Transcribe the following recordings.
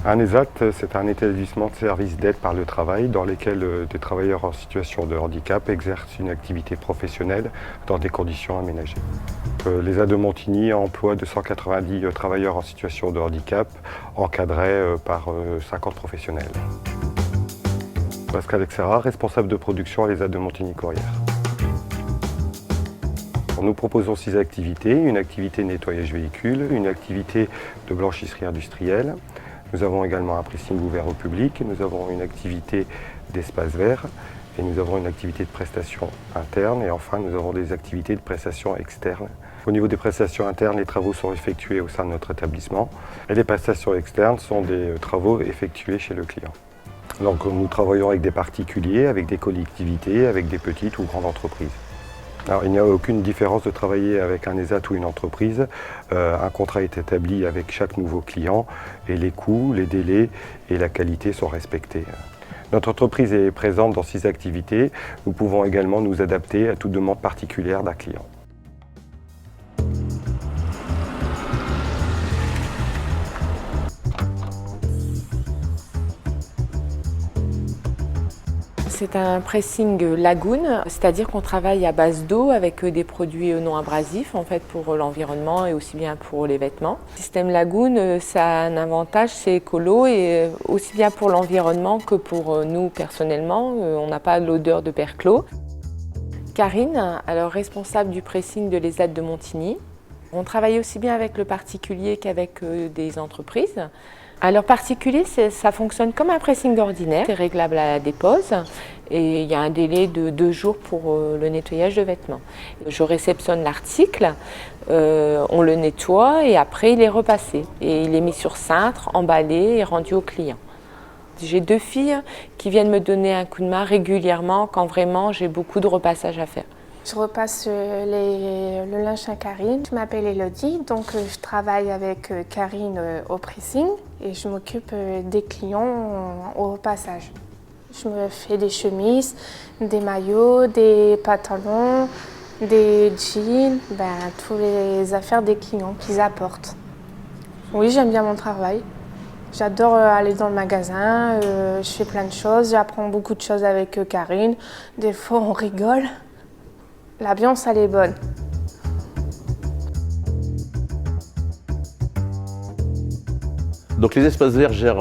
Un ESAT, c'est un établissement de services d'aide par le travail dans lequel des travailleurs en situation de handicap exercent une activité professionnelle dans des conditions aménagées. L'ESAT de Montigny emploie 290 travailleurs en situation de handicap encadrés par 50 professionnels. Pascal Exera, responsable de production à l'ESAT de Montigny-Courrières. Nous proposons 6 activités, une activité nettoyage véhicule, une activité de blanchisserie industrielle. Nous avons également un pressing ouvert au public, nous avons une activité d'espace vert et nous avons une activité de prestation interne et enfin nous avons des activités de prestation externe. Au niveau des prestations internes, les travaux sont effectués au sein de notre établissement et les prestations externes sont des travaux effectués chez le client. Donc nous travaillons avec des particuliers, avec des collectivités, avec des petites ou grandes entreprises. Alors, il n'y a aucune différence de travailler avec un ESAT ou une entreprise. Un contrat est établi avec chaque nouveau client et les coûts, les délais et la qualité sont respectés. Notre entreprise est présente dans 6 activités. Nous pouvons également nous adapter à toute demande particulière d'un client. C'est un pressing lagoon, c'est-à-dire qu'on travaille à base d'eau avec des produits non abrasifs en fait pour l'environnement et aussi bien pour les vêtements. Le système lagoon, ça a un avantage, c'est écolo et aussi bien pour l'environnement que pour nous personnellement, on n'a pas l'odeur de perclos. Karine, alors responsable du pressing de l'ESAT de Montigny. On travaille aussi bien avec le particulier qu'avec des entreprises. Alors particulier, ça fonctionne comme un pressing ordinaire, c'est réglable à la dépose et il y a un délai de 2 jours pour le nettoyage de vêtements. Je réceptionne l'article, on le nettoie et après il est repassé et il est mis sur cintre, emballé et rendu au client. J'ai 2 filles qui viennent me donner un coup de main régulièrement quand vraiment j'ai beaucoup de repassage à faire. Je repasse le linge à Karine. Je m'appelle Elodie, donc je travaille avec Karine au pressing et je m'occupe des clients au repassage. Je me fais des chemises, des maillots, des pantalons, des jeans, toutes les affaires des clients qu'ils apportent. Oui, j'aime bien mon travail. J'adore aller dans le magasin, je fais plein de choses, j'apprends beaucoup de choses avec Karine. Des fois, on rigole. L'ambiance, elle est bonne. Donc les espaces verts gèrent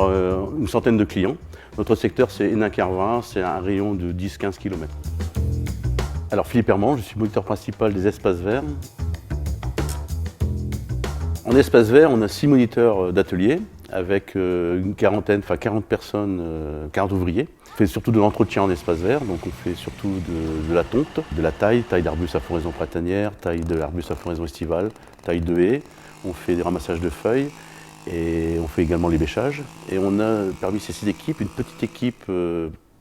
une centaine de clients. Notre secteur, c'est Hénin-Carvin, c'est un rayon de 10-15 km. Alors Philippe Herman, je suis moniteur principal des espaces verts. En espace vert, on a 6 moniteurs d'atelier avec une quarantaine, 40 personnes, 40 ouvriers. On fait surtout de l'entretien en espace vert, donc on fait surtout de la tonte, de la taille d'arbustes à floraison printanière, taille de l'arbuste à floraison estivale, taille de haies. On fait des ramassages de feuilles et on fait également les bêchages. Et on a parmi ces 6 équipes une petite équipe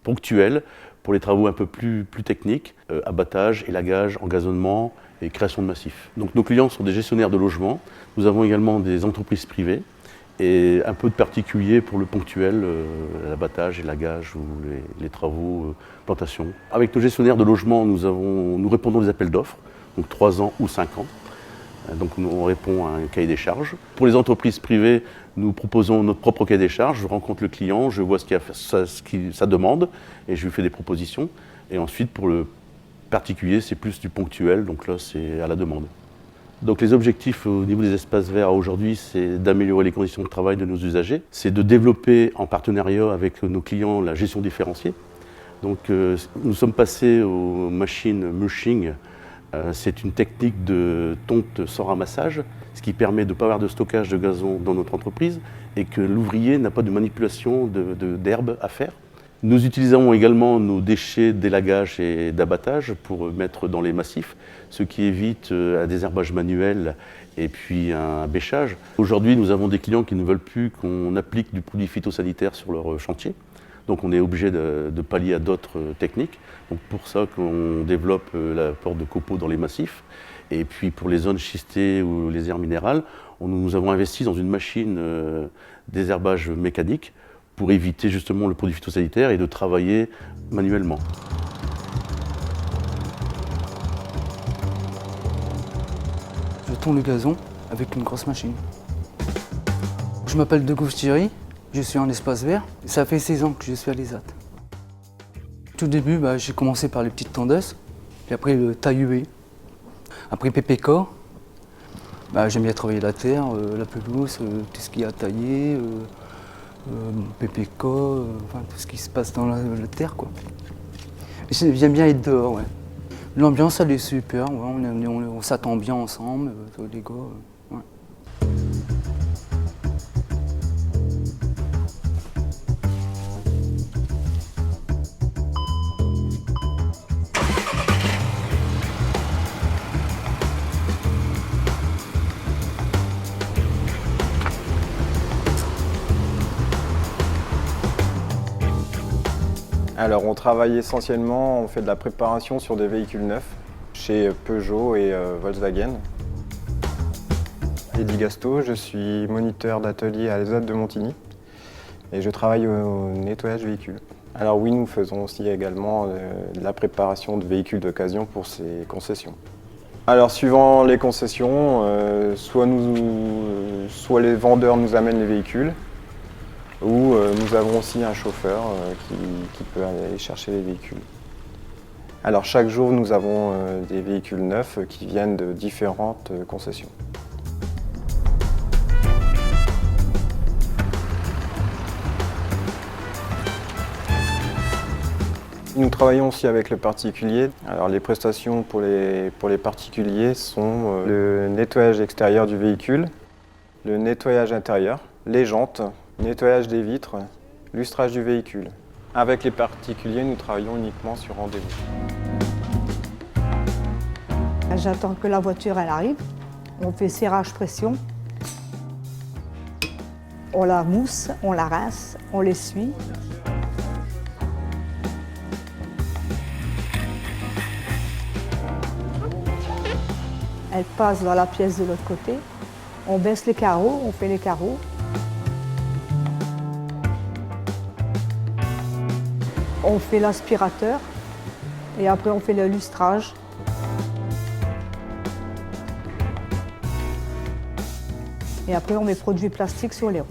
ponctuelle pour les travaux un peu plus techniques, abattage, élagage, engazonnement et création de massifs. Donc nos clients sont des gestionnaires de logements. Nous avons également des entreprises privées et un peu de particuliers pour le ponctuel, l'abattage, l'élagage ou les travaux plantation. Avec nos gestionnaires de logements, nous répondons aux appels d'offres, donc 3 ans ou 5 ans. Donc on répond à un cahier des charges. Pour les entreprises privées, nous proposons notre propre cahier des charges. Je rencontre le client, je vois sa demande et je lui fais des propositions. Et ensuite, pour le particulier, c'est plus du ponctuel, donc là c'est à la demande. Donc les objectifs au niveau des espaces verts aujourd'hui, c'est d'améliorer les conditions de travail de nos usagers, c'est de développer en partenariat avec nos clients la gestion différenciée. Donc nous sommes passés aux machines mushing. C'est une technique de tonte sans ramassage, ce qui permet de ne pas avoir de stockage de gazon dans notre entreprise et que l'ouvrier n'a pas de manipulation d'herbe à faire. Nous utilisons également nos déchets d'élagage et d'abattage pour mettre dans les massifs, ce qui évite un désherbage manuel et puis un bêchage. Aujourd'hui, nous avons des clients qui ne veulent plus qu'on applique du produit phytosanitaire sur leur chantier. Donc on est obligé de pallier à d'autres techniques. Donc pour ça qu'on développe l'apport de copeaux dans les massifs. Et puis pour les zones schistées ou les aires minérales, nous avons investi dans une machine désherbage mécanique pour éviter justement le produit phytosanitaire et de travailler manuellement. Je tonds le gazon avec une grosse machine. Je m'appelle De Thierry, Je suis en espace vert. Ça fait 16 ans que je suis à l'ESAT. Tout début, j'ai commencé par les petites tondeuses, puis après le taille UV, après PPK. J'aime bien travailler la terre, la pelouse, tout ce qu'il y a à tailler, PPK, enfin, tout ce qui se passe dans la terre, quoi. J'aime bien être dehors, ouais. L'ambiance, elle est super, ouais, on s'attend bien ensemble, les gars. Ouais. Alors on travaille essentiellement, on fait de la préparation sur des véhicules neufs chez Peugeot et Volkswagen. Eddy Gasto, je suis moniteur d'atelier à l'ESAT de Montigny et je travaille au nettoyage véhicules. Alors oui, nous faisons aussi également de la préparation de véhicules d'occasion pour ces concessions. Alors suivant les concessions, soit les vendeurs nous amènent les véhicules, ou nous avons aussi un chauffeur qui peut aller chercher les véhicules. Alors chaque jour, nous avons des véhicules neufs qui viennent de différentes concessions. Nous travaillons aussi avec le particulier. Alors les prestations pour les particuliers sont le nettoyage extérieur du véhicule, le nettoyage intérieur, les jantes, nettoyage des vitres, lustrage du véhicule. Avec les particuliers, nous travaillons uniquement sur rendez-vous. J'attends que la voiture elle arrive. On fait serrage pression. On la mousse, on la rince, on l'essuie. Elle passe dans la pièce de l'autre côté. On baisse les carreaux, on fait les carreaux. On fait l'aspirateur et après on fait le lustrage. Et après on met produits plastiques sur les roues.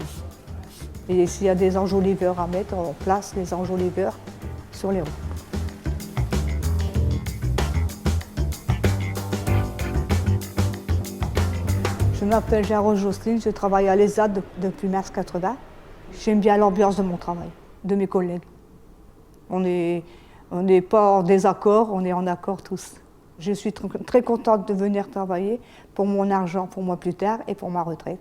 Et s'il y a des enjoliveurs à mettre, on place les enjoliveurs sur les roues. Je m'appelle Jean-Rose Jocelyne, je travaille à l'ESAT depuis mars 80. J'aime bien l'ambiance de mon travail, de mes collègues. On n'est pas en désaccord, on est en accord tous. Je suis très contente de venir travailler pour mon argent, pour moi plus tard et pour ma retraite.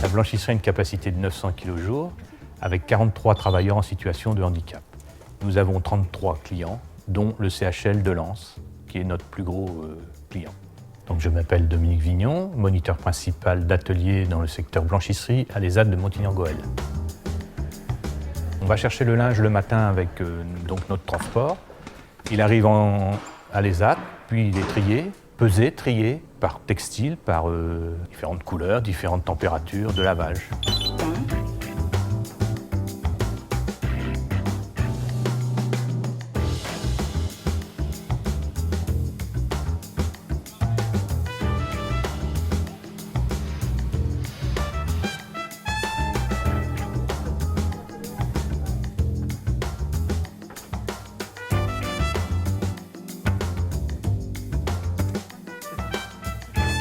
La blanchisserie a une capacité de 900 kg jour avec 43 travailleurs en situation de handicap. Nous avons 33 clients, dont le CHL de Lens, qui est notre plus gros client. Donc je m'appelle Dominique Vignon, moniteur principal d'atelier dans le secteur blanchisserie à l'ESAT de Montigny-en-Gohelle. On va chercher le linge le matin avec donc notre transport. Il arrive à l'ESAT, puis il est trié, pesé, trié par textile, par différentes couleurs, différentes températures de lavage.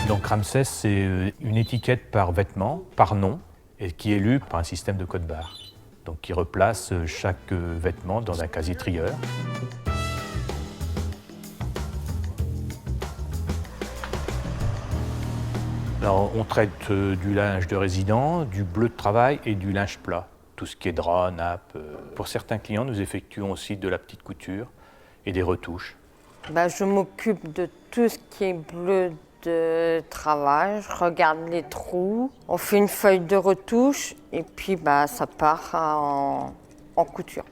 Donc Ramsès, c'est une étiquette par vêtement, par nom, et qui est lue par un système de code barre. Donc qui replace chaque vêtement dans un casier trieur. Alors, on traite du linge de résident, du bleu de travail et du linge plat. Tout ce qui est drap, nappe. Pour certains clients, nous effectuons aussi de la petite couture et des retouches. Je m'occupe de tout ce qui est bleu de travail, je regarde les trous, on fait une feuille de retouche et puis ça part en couture.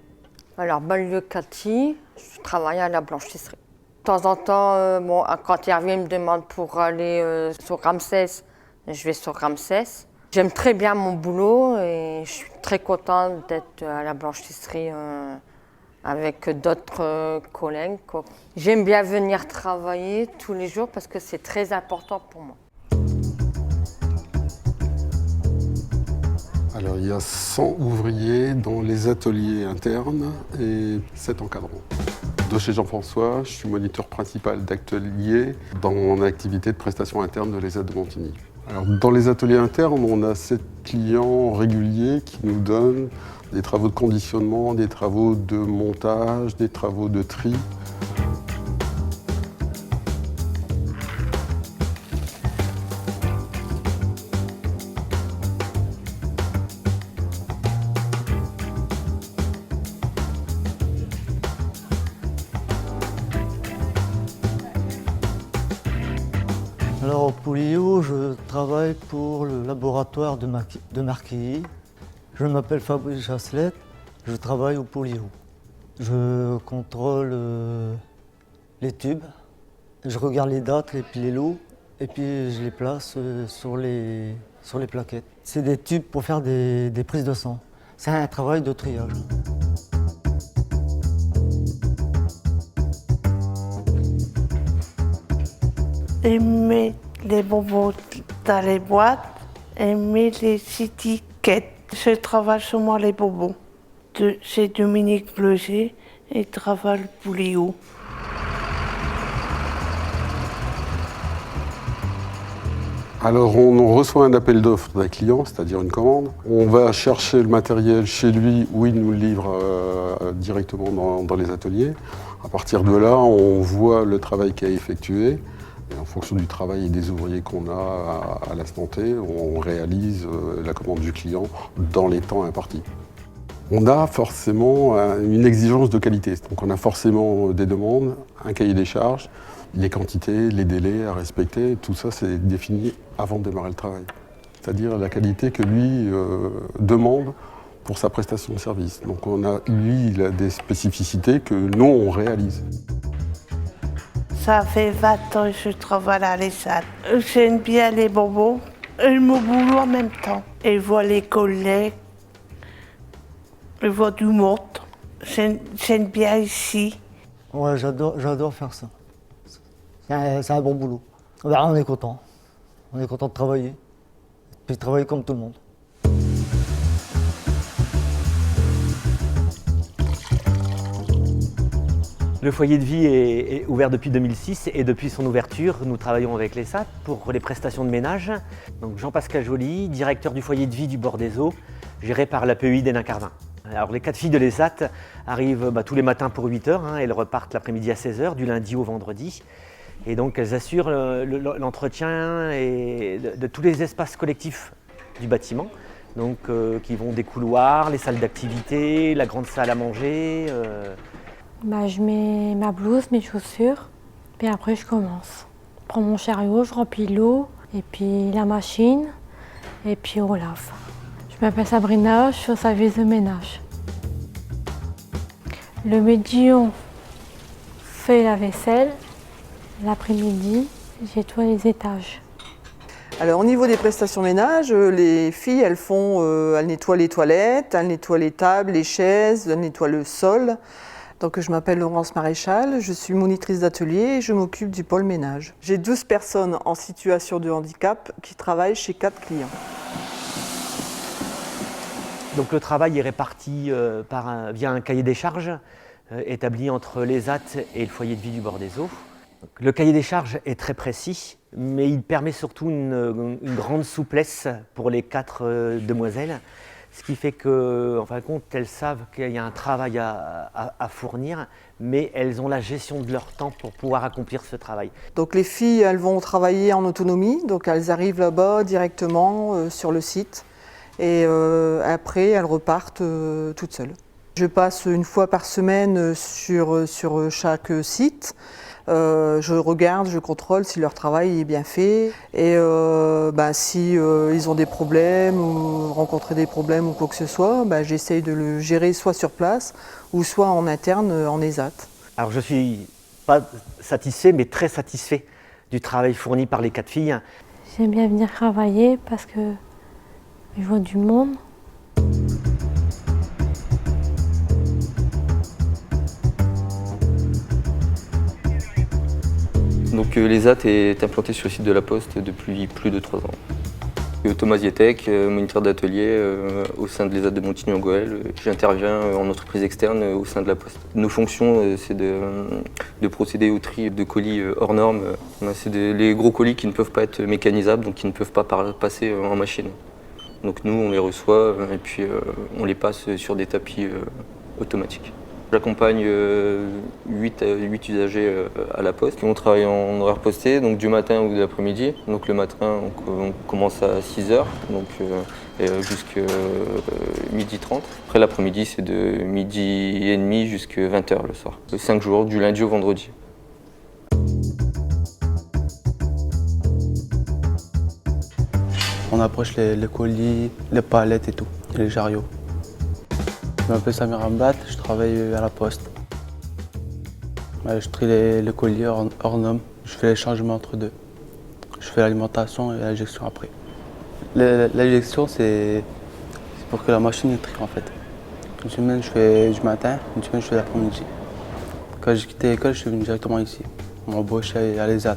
Alors, banlieue Cathy, je travaille à la blanchisserie. De temps en temps, quand Hervé me demande pour aller sur Ramsès, je vais sur Ramsès. J'aime très bien mon boulot et je suis très contente d'être à la blanchisserie avec d'autres collègues, quoi. J'aime bien venir travailler tous les jours parce que c'est très important pour moi. Alors il y a 100 ouvriers dans les ateliers internes et 7 encadrants. De chez Jean-François, je suis moniteur principal d'atelier dans mon activité de prestation interne de l'ESAT de Montigny. Alors, dans les ateliers internes, on a 7 clients réguliers qui nous donnent des travaux de conditionnement, des travaux de montage, des travaux de tri. Alors au Poulio, je travaille pour le laboratoire de Marquilly. Je m'appelle Fabrice Chasselette, je travaille au Poulio. Je contrôle les tubes, je regarde les dates et puis les lots, et puis je les place sur les plaquettes. C'est des tubes pour faire des prises de sang. C'est un travail de triage. Il met les bonbons dans les boîtes et met les étiquettes. Je travaille seulement les bonbons. C'est Dominique Bleuger et travaille pour Léo. Alors on reçoit un appel d'offres d'un client, c'est-à-dire une commande. On va chercher le matériel chez lui ou il nous le livre directement dans les ateliers. À partir de là, on voit le travail qui a effectué. Et en fonction du travail et des ouvriers qu'on a à l'instant T, on réalise la commande du client dans les temps impartis. On a forcément une exigence de qualité, donc on a forcément des demandes, un cahier des charges, les quantités, les délais à respecter, tout ça c'est défini avant de démarrer le travail. C'est-à-dire la qualité que lui demande pour sa prestation de service. Donc lui, il a des spécificités que nous, on réalise. Ça fait 20 ans que je travaille à l'ESAT. J'aime bien les bonbons et mon boulot en même temps. Et je vois les collègues, je vois du monde. J'aime bien ici. Ouais, j'adore faire ça. C'est un bon boulot. On est content. On est content de travailler. Puis de travailler comme tout le monde. Le foyer de vie est ouvert depuis 2006 et depuis son ouverture, nous travaillons avec l'ESAT pour les prestations de ménage. Donc Jean-Pascal Joly, directeur du foyer de vie du bord des eaux, géré par l'APEI d'Hénin-Carvin. Alors les 4 filles de l'ESAT arrivent tous les matins pour 8 h, elles repartent l'après-midi à 16 h, du lundi au vendredi. Et donc elles assurent l'entretien de tous les espaces collectifs du bâtiment, donc qui vont des couloirs, les salles d'activité, la grande salle à manger. Je mets ma blouse, mes chaussures, puis après je commence. Je prends mon chariot, je remplis l'eau, et puis la machine, et puis on lave. Je m'appelle Sabrina, je suis service de ménage. Le midi, on fait la vaisselle. L'après-midi, j'ai tous les étages. Alors au niveau des prestations ménage, les filles elles nettoient les toilettes, elles nettoient les tables, les chaises, elles nettoient le sol. Donc, je m'appelle Laurence Maréchal, je suis monitrice d'atelier et je m'occupe du pôle ménage. J'ai 12 personnes en situation de handicap qui travaillent chez 4 clients. Donc le travail est réparti via un cahier des charges établi entre l'ESAT et le foyer de vie du bord des eaux. Le cahier des charges est très précis, mais il permet surtout une grande souplesse pour les 4 demoiselles. Ce qui fait qu'en fin de compte, elles savent qu'il y a un travail à fournir, mais elles ont la gestion de leur temps pour pouvoir accomplir ce travail. Donc les filles, elles vont travailler en autonomie, donc elles arrivent là-bas directement sur le site et après elles repartent toutes seules. Je passe une fois par semaine sur chaque site. Je regarde, je contrôle si leur travail est bien fait et si ils ont des problèmes ou rencontrent des problèmes ou quoi que ce soit, j'essaye de le gérer soit sur place ou soit en interne en ESAT. Alors je suis pas satisfait mais très satisfait du travail fourni par les 4 filles. J'aime bien venir travailler parce que je vois du monde. que l'ESAT est implanté sur le site de la Poste depuis plus de 3 ans. Thomas Zietek, moniteur d'atelier au sein de l'ESAT de Montigny-en-Gohelle. J'interviens en entreprise externe au sein de la Poste. Nos fonctions, c'est de procéder au tri de colis hors normes. C'est les gros colis qui ne peuvent pas être mécanisables, donc qui ne peuvent pas passer en machine. Donc nous, on les reçoit et puis on les passe sur des tapis automatiques. J'accompagne 8 usagers à la Poste qui vont travailler en horaire posté, donc du matin ou de l'après-midi. Donc le matin, on commence à 6h, donc jusqu'à 12h30. Après l'après-midi, c'est de 12h30 jusqu'à 20h le soir. 5 jours, du lundi au vendredi. On approche les colis, les palettes et tout, et les chariots. Je m'appelle Samir Ambat, je travaille à la Poste. Je trie les colis hors normes, je fais les changements entre deux. Je fais l'alimentation et l'injection après. L'injection, c'est pour que la machine trie en fait. Une semaine, je fais du matin, une semaine, je fais l'après-midi. Quand j'ai quitté l'école, je suis venu directement ici. On m'a embauché à l'ESAT.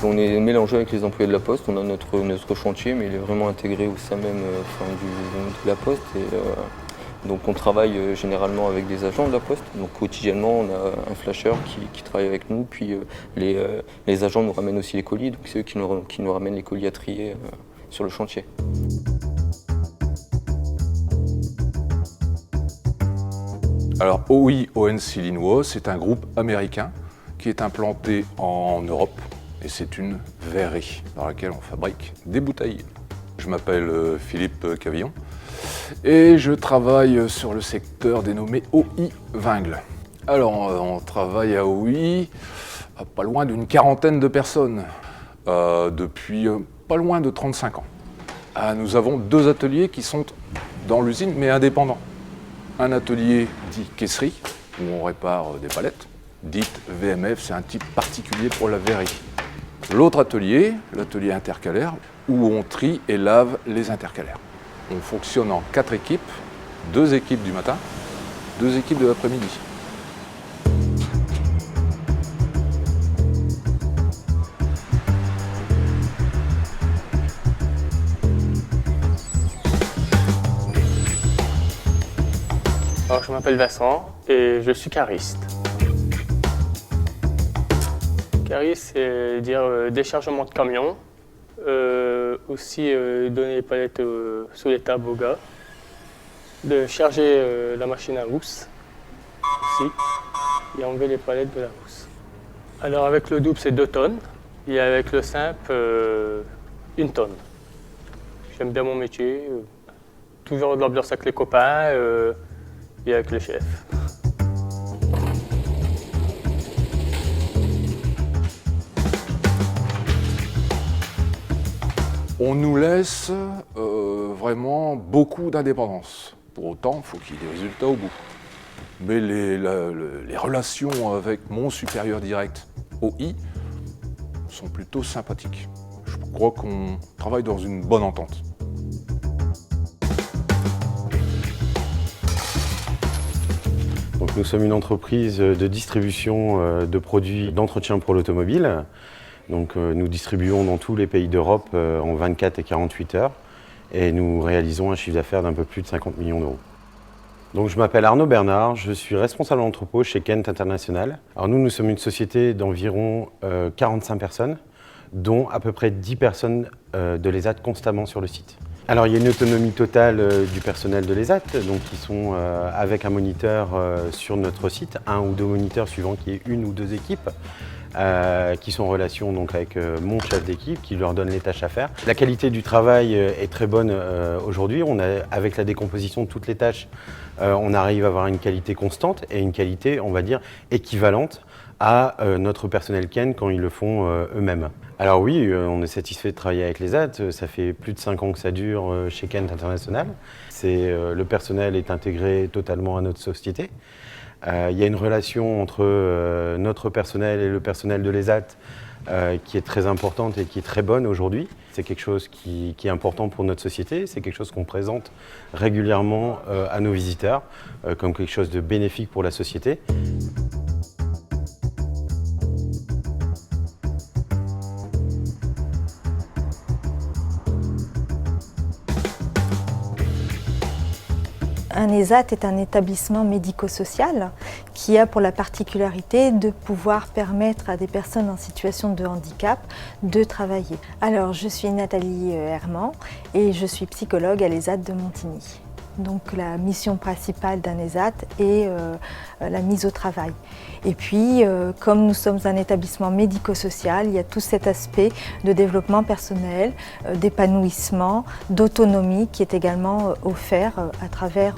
On est mélangé avec les employés de la Poste, on a notre chantier, mais il est vraiment intégré au sein même de la Poste. Donc on travaille généralement avec des agents de la Poste. Donc quotidiennement, on a un flasher qui travaille avec nous, puis les agents nous ramènent aussi les colis, donc c'est eux qui nous ramènent les colis à trier sur le chantier. Alors OI ONC Linwo, c'est un groupe américain qui est implanté en Europe. Et c'est une verrerie dans laquelle on fabrique des bouteilles. Je m'appelle Philippe Cavillon et je travaille sur le secteur dénommé OI Vingles. Alors on travaille à OI à pas loin d'une quarantaine de personnes depuis pas loin de 35 ans. Nous avons 2 ateliers qui sont dans l'usine mais indépendants. Un atelier dit caisserie où on répare des palettes, dite VMF, c'est un type particulier pour la verrerie. L'autre atelier, l'atelier intercalaire, où on trie et lave les intercalaires. On fonctionne en 4 équipes, 2 équipes du matin, 2 équipes de l'après-midi. Alors, je m'appelle Vincent et je suis cariste. Cariste, c'est dire déchargement de camion, aussi donner les palettes sous les tables aux gars, de charger la machine à housse aussi et enlever les palettes de la housse. Alors avec le double c'est 2 tonnes et avec le simple 1 tonne. J'aime bien mon métier, toujours de l'ambiance avec les copains et avec le chef. On nous laisse vraiment beaucoup d'indépendance. Pour autant, il faut qu'il y ait des résultats au bout. Mais les relations avec mon supérieur direct, OI, sont plutôt sympathiques. Je crois qu'on travaille dans une bonne entente. Donc nous sommes une entreprise de distribution de produits d'entretien pour l'automobile. Donc nous distribuons dans tous les pays d'Europe en 24 et 48 heures et nous réalisons un chiffre d'affaires d'un peu plus de 50 millions d'euros. Donc je m'appelle Arnaud Bernard, je suis responsable d'entrepôt chez Kent International. Alors nous sommes une société d'environ 45 personnes, dont à peu près 10 personnes de l'ESAT constamment sur le site. Alors il y a une autonomie totale du personnel de l'ESAT, donc qui sont avec un moniteur sur notre site, 1 ou 2 moniteurs suivant qu'il y ait 1 ou 2 équipes. Qui sont en relation donc, avec mon chef d'équipe, qui leur donne les tâches à faire. La qualité du travail est très bonne aujourd'hui. Avec la décomposition de toutes les tâches, on arrive à avoir une qualité constante et une qualité, on va dire, équivalente à notre personnel Ken quand ils le font eux-mêmes. Alors oui, on est satisfait de travailler avec l'ESAT. Ça fait plus de 5 ans que ça dure chez Kent International. Le personnel est intégré totalement à notre société. Il y a une relation entre notre personnel et le personnel de l'ESAT qui est très importante et qui est très bonne aujourd'hui. C'est quelque chose qui est important pour notre société, c'est quelque chose qu'on présente régulièrement à nos visiteurs comme quelque chose de bénéfique pour la société. Un ESAT est un établissement médico-social qui a pour la particularité de pouvoir permettre à des personnes en situation de handicap de travailler. Alors, je suis Nathalie Herman et je suis psychologue à l'ESAT de Montigny. Donc la mission principale d'un ESAT est la mise au travail. Et puis, comme nous sommes un établissement médico-social, il y a tout cet aspect de développement personnel, d'épanouissement, d'autonomie qui est également offert à travers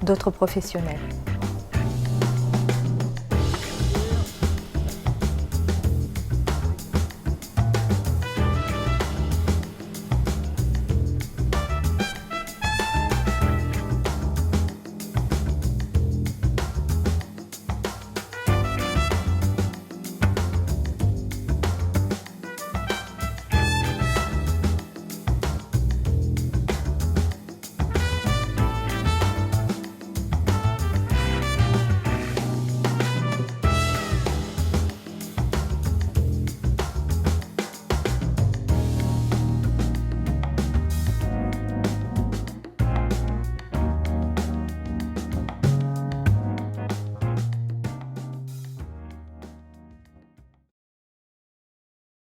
d'autres professionnels.